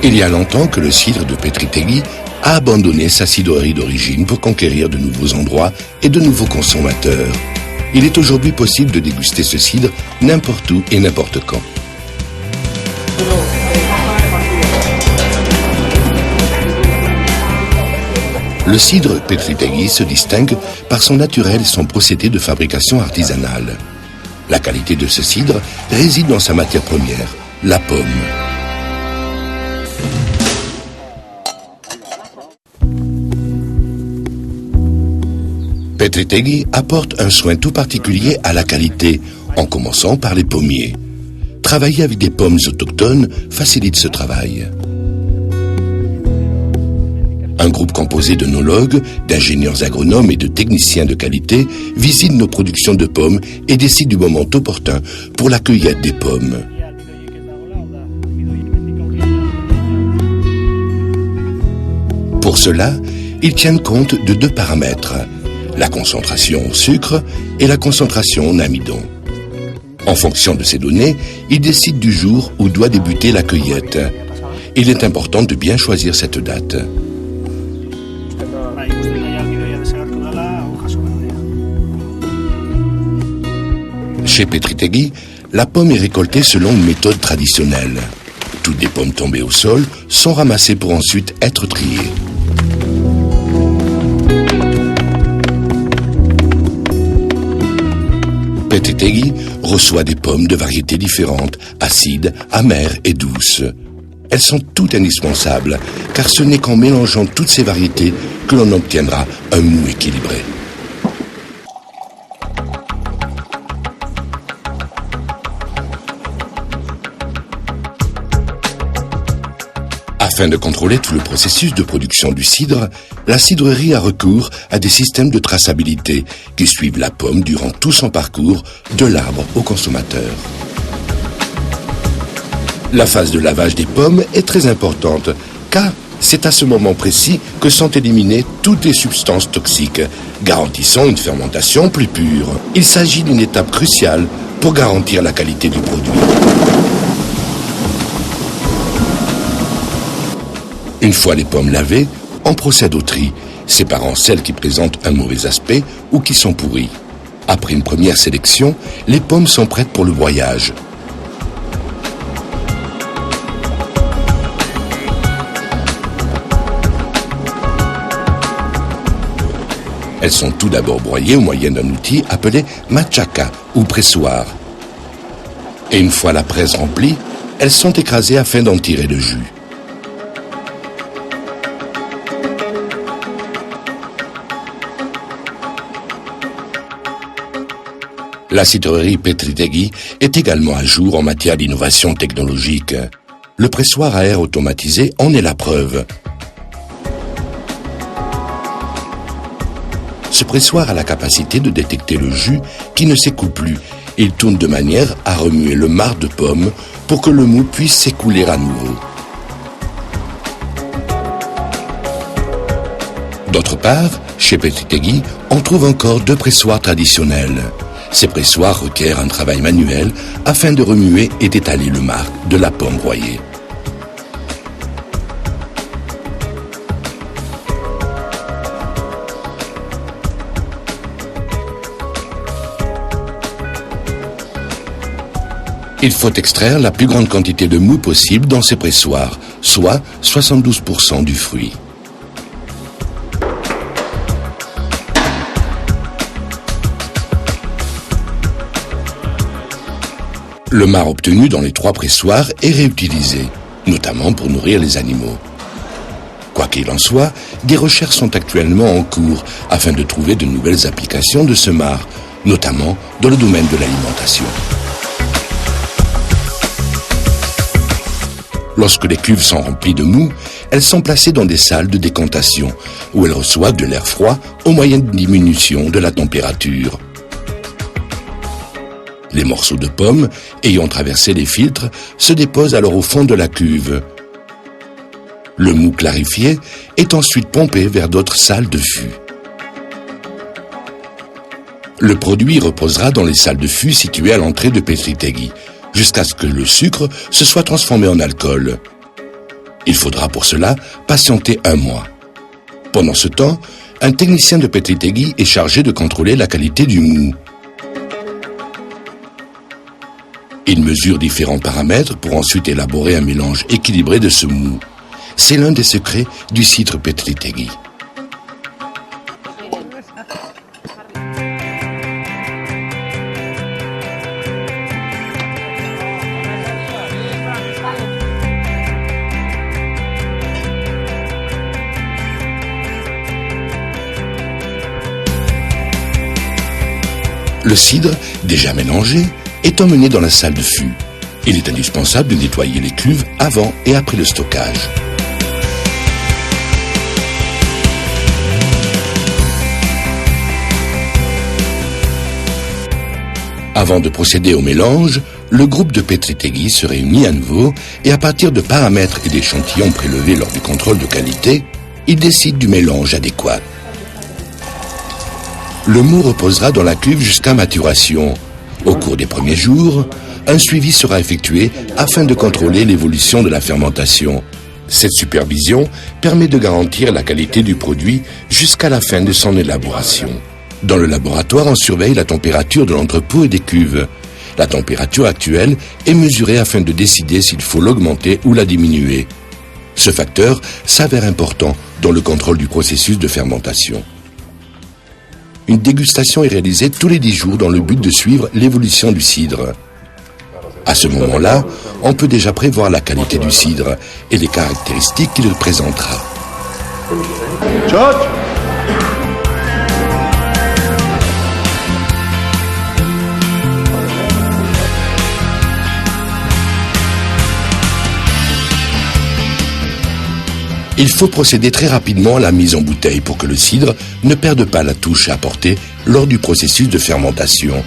Il y a longtemps que le cidre de Petri-Tegui a abandonné sa cidrerie d'origine pour conquérir de nouveaux endroits et de nouveaux consommateurs. Il est aujourd'hui possible de déguster ce cidre n'importe où et n'importe quand. Le cidre Petri-Tegui se distingue par son naturel et son procédé de fabrication artisanale. La qualité de ce cidre réside dans sa matière première, la pomme. Petri-Tegui apporte un soin tout particulier à la qualité, en commençant par les pommiers. Travailler avec des pommes autochtones facilite ce travail. Un groupe composé d'œnologues, d'ingénieurs agronomes et de techniciens de qualité visite nos productions de pommes et décide du moment opportun pour la cueillette des pommes. Pour cela, ils tiennent compte de deux paramètres, la concentration en sucre et la concentration en amidon. En fonction de ces données, ils décident du jour où doit débuter la cueillette. Il est important de bien choisir cette date. Chez Petri-Tegui, la pomme est récoltée selon une méthode traditionnelle. Toutes les pommes tombées au sol sont ramassées pour ensuite être triées. Petri-Tegui reçoit des pommes de variétés différentes, acides, amères et douces. Elles sont toutes indispensables, car ce n'est qu'en mélangeant toutes ces variétés que l'on obtiendra un mou équilibré. Afin de contrôler tout le processus de production du cidre, la cidrerie a recours à des systèmes de traçabilité qui suivent la pomme durant tout son parcours, de l'arbre au consommateur. La phase de lavage des pommes est très importante, car c'est à ce moment précis que sont éliminées toutes les substances toxiques, garantissant une fermentation plus pure. Il s'agit d'une étape cruciale pour garantir la qualité du produit. Une fois les pommes lavées, on procède au tri, séparant celles qui présentent un mauvais aspect ou qui sont pourries. Après une première sélection, les pommes sont prêtes pour le broyage. Elles sont tout d'abord broyées au moyen d'un outil appelé machaca ou pressoir. Et une fois la presse remplie, elles sont écrasées afin d'en tirer le jus. La cidrerie Petri-Tegui est également à jour en matière d'innovation technologique. Le pressoir à air automatisé en est la preuve. Ce pressoir a la capacité de détecter le jus qui ne s'écoule plus. Il tourne de manière à remuer le marc de pomme pour que le mou puisse s'écouler à nouveau. D'autre part, chez Petri-Tegui, on trouve encore deux pressoirs traditionnels. Ces pressoirs requièrent un travail manuel afin de remuer et d'étaler le marc de la pomme broyée. Il faut extraire la plus grande quantité de mou possible dans ces pressoirs, soit 72% du fruit. Le marc obtenu dans les trois pressoirs est réutilisé, notamment pour nourrir les animaux. Quoi qu'il en soit, des recherches sont actuellement en cours afin de trouver de nouvelles applications de ce marc, notamment dans le domaine de l'alimentation. Lorsque les cuves sont remplies de mou, elles sont placées dans des salles de décantation, où elles reçoivent de l'air froid au moyen d'une diminution de la température. Les morceaux de pommes, ayant traversé les filtres, se déposent alors au fond de la cuve. Le mou clarifié est ensuite pompé vers d'autres salles de fût. Le produit reposera dans les salles de fût situées à l'entrée de Petri-Tegui, jusqu'à ce que le sucre se soit transformé en alcool. Il faudra pour cela patienter 1 mois. Pendant ce temps, un technicien de Petri Tegui est chargé de contrôler la qualité du mou. Il mesure différents paramètres pour ensuite élaborer un mélange équilibré de ce mou. C'est l'un des secrets du cidre Petri Tegui. Le cidre, déjà mélangé, est emmené dans la salle de fût. Il est indispensable de nettoyer les cuves avant et après le stockage. Avant de procéder au mélange, le groupe de Petri Tegui se réunit à nouveau et à partir de paramètres et d'échantillons prélevés lors du contrôle de qualité, il décide du mélange adéquat. Le mou reposera dans la cuve jusqu'à maturation. Au cours des premiers jours, un suivi sera effectué afin de contrôler l'évolution de la fermentation. Cette supervision permet de garantir la qualité du produit jusqu'à la fin de son élaboration. Dans le laboratoire, on surveille la température de l'entrepôt et des cuves. La température actuelle est mesurée afin de décider s'il faut l'augmenter ou la diminuer. Ce facteur s'avère important dans le contrôle du processus de fermentation. Une dégustation est réalisée tous les 10 jours dans le but de suivre l'évolution du cidre. À ce moment-là, on peut déjà prévoir la qualité du cidre et les caractéristiques qu'il présentera. Il faut procéder très rapidement à la mise en bouteille pour que le cidre ne perde pas la touche apportée lors du processus de fermentation.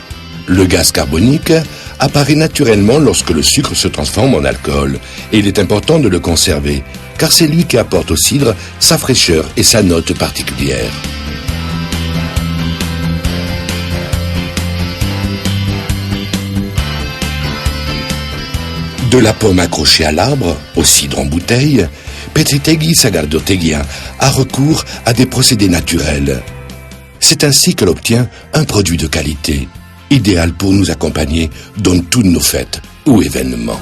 Le gaz carbonique apparaît naturellement lorsque le sucre se transforme en alcool et il est important de le conserver car c'est lui qui apporte au cidre sa fraîcheur et sa note particulière. De la pomme accrochée à l'arbre au cidre en bouteille, Petri Tegui Sagardoteguia a recours à des procédés naturels. C'est ainsi qu'elle obtient un produit de qualité, idéal pour nous accompagner dans toutes nos fêtes ou événements.